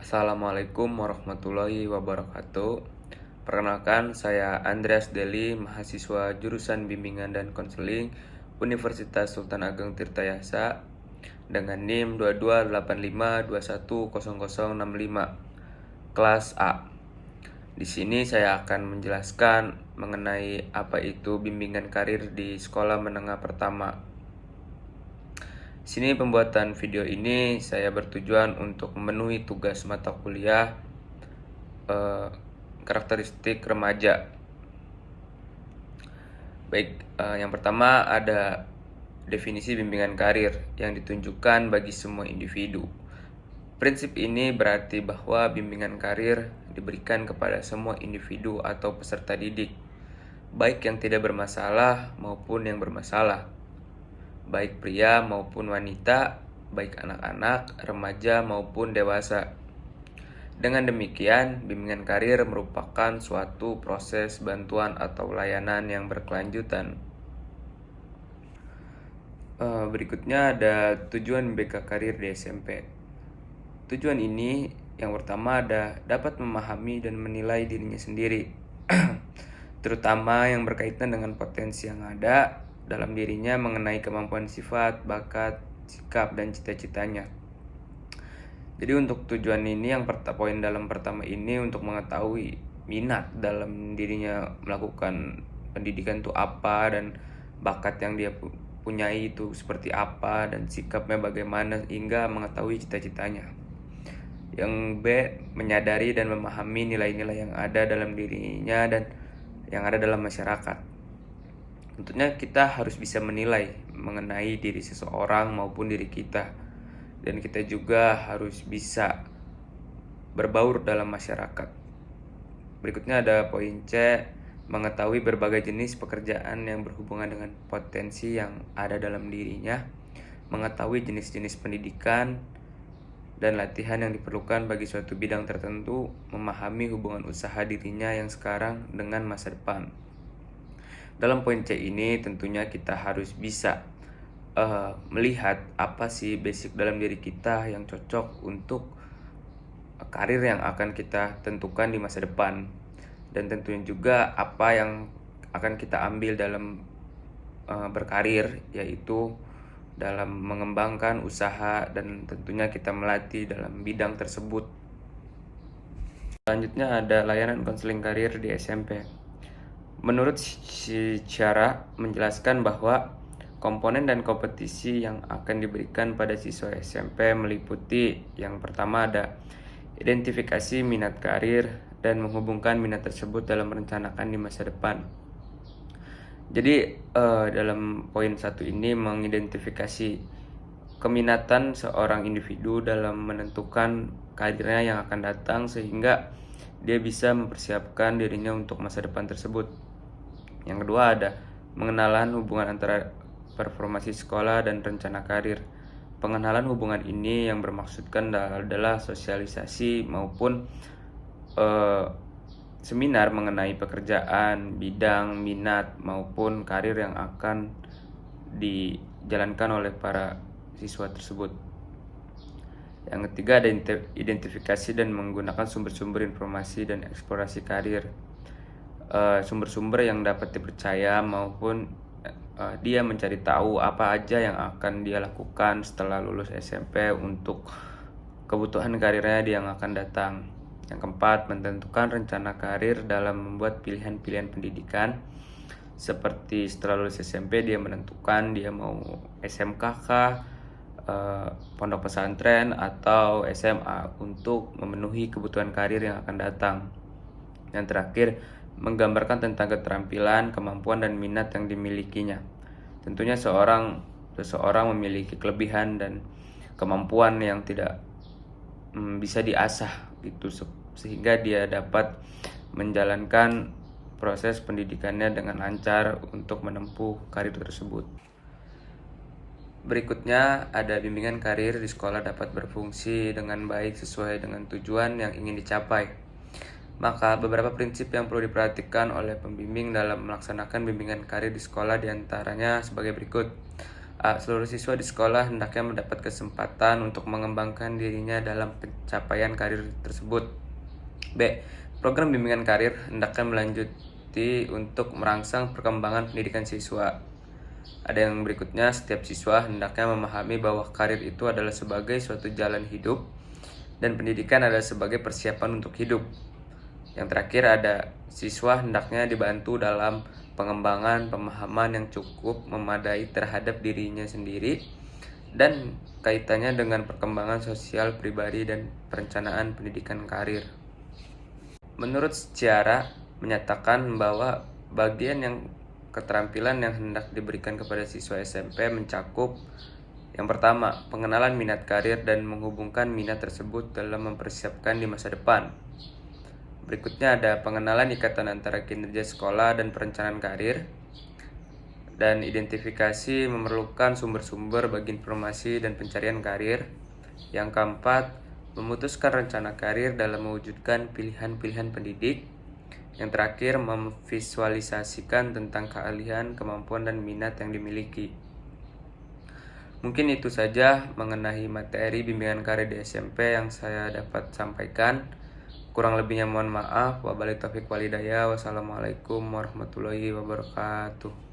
Assalamualaikum warahmatullahi wabarakatuh. Perkenalkan, saya Andreas Deli, mahasiswa jurusan Bimbingan dan Konseling Universitas Sultan Ageng Tirtayasa dengan NIM 2285210065 kelas A. Di sini saya akan menjelaskan mengenai apa itu bimbingan karir di sekolah menengah pertama. Sini pembuatan video ini saya bertujuan untuk memenuhi tugas mata kuliah karakteristik remaja. Baik, yang pertama ada definisi bimbingan karir yang ditunjukkan bagi semua individu. Prinsip ini berarti bahwa bimbingan karir diberikan kepada semua individu atau peserta didik, baik yang tidak bermasalah maupun yang bermasalah, baik pria maupun wanita, baik anak-anak, remaja maupun dewasa. Dengan demikian, bimbingan karir merupakan suatu proses bantuan atau layanan yang berkelanjutan. Berikutnya ada tujuan BK Karir di SMP. Tujuan ini yang pertama ada dapat memahami dan menilai dirinya sendiri, terutama yang berkaitan dengan potensi yang ada dalam dirinya mengenai kemampuan sifat, bakat, sikap, dan cita-citanya. Jadi untuk tujuan ini yang poin dalam pertama ini untuk mengetahui minat dalam dirinya melakukan pendidikan itu apa dan bakat yang dia punyai itu seperti apa dan sikapnya bagaimana hingga mengetahui cita-citanya. Yang B, menyadari dan memahami nilai-nilai yang ada dalam dirinya dan yang ada dalam masyarakat. Tentunya kita harus bisa menilai mengenai diri seseorang maupun diri kita. Dan kita juga harus bisa berbaur dalam masyarakat. Berikutnya ada poin C, mengetahui berbagai jenis pekerjaan yang berhubungan dengan potensi yang ada dalam dirinya, mengetahui jenis-jenis pendidikan dan latihan yang diperlukan bagi suatu bidang tertentu, memahami hubungan usaha dirinya yang sekarang dengan masa depan. Dalam poin C ini tentunya kita harus bisa melihat apa sih basic dalam diri kita yang cocok untuk karir yang akan kita tentukan di masa depan, dan tentunya juga apa yang akan kita ambil dalam berkarir, yaitu dalam mengembangkan usaha dan tentunya kita melatih dalam bidang tersebut. Selanjutnya ada layanan konseling karir di SMP. Menurut secara menjelaskan bahwa komponen dan kompetisi yang akan diberikan pada siswa SMP meliputi yang pertama ada identifikasi minat karir dan menghubungkan minat tersebut dalam merencanakan di masa depan. Jadi dalam poin 1 ini mengidentifikasi keminatan seorang individu dalam menentukan karirnya yang akan datang sehingga dia bisa mempersiapkan dirinya untuk masa depan tersebut. Yang kedua ada pengenalan hubungan antara performasi sekolah dan rencana karir. Pengenalan hubungan ini yang bermaksudkan adalah sosialisasi maupun seminar mengenai pekerjaan, bidang, minat maupun karir yang akan dijalankan oleh para siswa tersebut. Yang ketiga ada identifikasi dan menggunakan sumber-sumber informasi dan eksplorasi karir. Sumber-sumber yang dapat dipercaya maupun dia mencari tahu apa aja yang akan dia lakukan setelah lulus SMP untuk kebutuhan karirnya yang akan datang. Yang keempat, menentukan rencana karir dalam membuat pilihan-pilihan pendidikan. Seperti setelah lulus SMP dia menentukan dia mau SMK kah, pondok pesantren atau SMA untuk memenuhi kebutuhan karir yang akan datang. Yang terakhir, menggambarkan tentang keterampilan, kemampuan dan minat yang dimilikinya. Tentunya seseorang memiliki kelebihan dan kemampuan yang tidak bisa diasah gitu, sehingga dia dapat menjalankan proses pendidikannya dengan lancar untuk menempuh karir tersebut. Berikutnya ada bimbingan karir di sekolah dapat berfungsi dengan baik sesuai dengan tujuan yang ingin dicapai. Maka beberapa prinsip yang perlu diperhatikan oleh pembimbing dalam melaksanakan bimbingan karir di sekolah diantaranya sebagai berikut. Seluruh siswa di sekolah hendaknya mendapat kesempatan untuk mengembangkan dirinya dalam pencapaian karir tersebut. B. Program bimbingan karir hendaknya melanjuti untuk merangsang perkembangan pendidikan siswa. Ada yang berikutnya, setiap siswa hendaknya memahami bahwa karir itu adalah sebagai suatu jalan hidup dan pendidikan adalah sebagai persiapan untuk hidup. Yang terakhir ada, siswa hendaknya dibantu dalam pengembangan pemahaman yang cukup memadai terhadap dirinya sendiri dan kaitannya dengan perkembangan sosial pribadi dan perencanaan pendidikan karir. Menurut sejarah menyatakan bahwa bagian yang keterampilan yang hendak diberikan kepada siswa SMP mencakup yang pertama, pengenalan minat karir dan menghubungkan minat tersebut dalam mempersiapkan di masa depan. Berikutnya ada pengenalan ikatan antara kinerja sekolah dan perencanaan karir. Dan identifikasi memerlukan sumber-sumber bagi informasi dan pencarian karir. Yang keempat, memutuskan rencana karir dalam mewujudkan pilihan-pilihan pendidik. Yang terakhir, memvisualisasikan tentang keahlian, kemampuan, dan minat yang dimiliki. Mungkin itu saja mengenai materi bimbingan karir di SMP yang saya dapat sampaikan. Kurang lebihnya mohon maaf. Wabillahi taufiq walhidayah. Wassalamualaikum warahmatullahi wabarakatuh.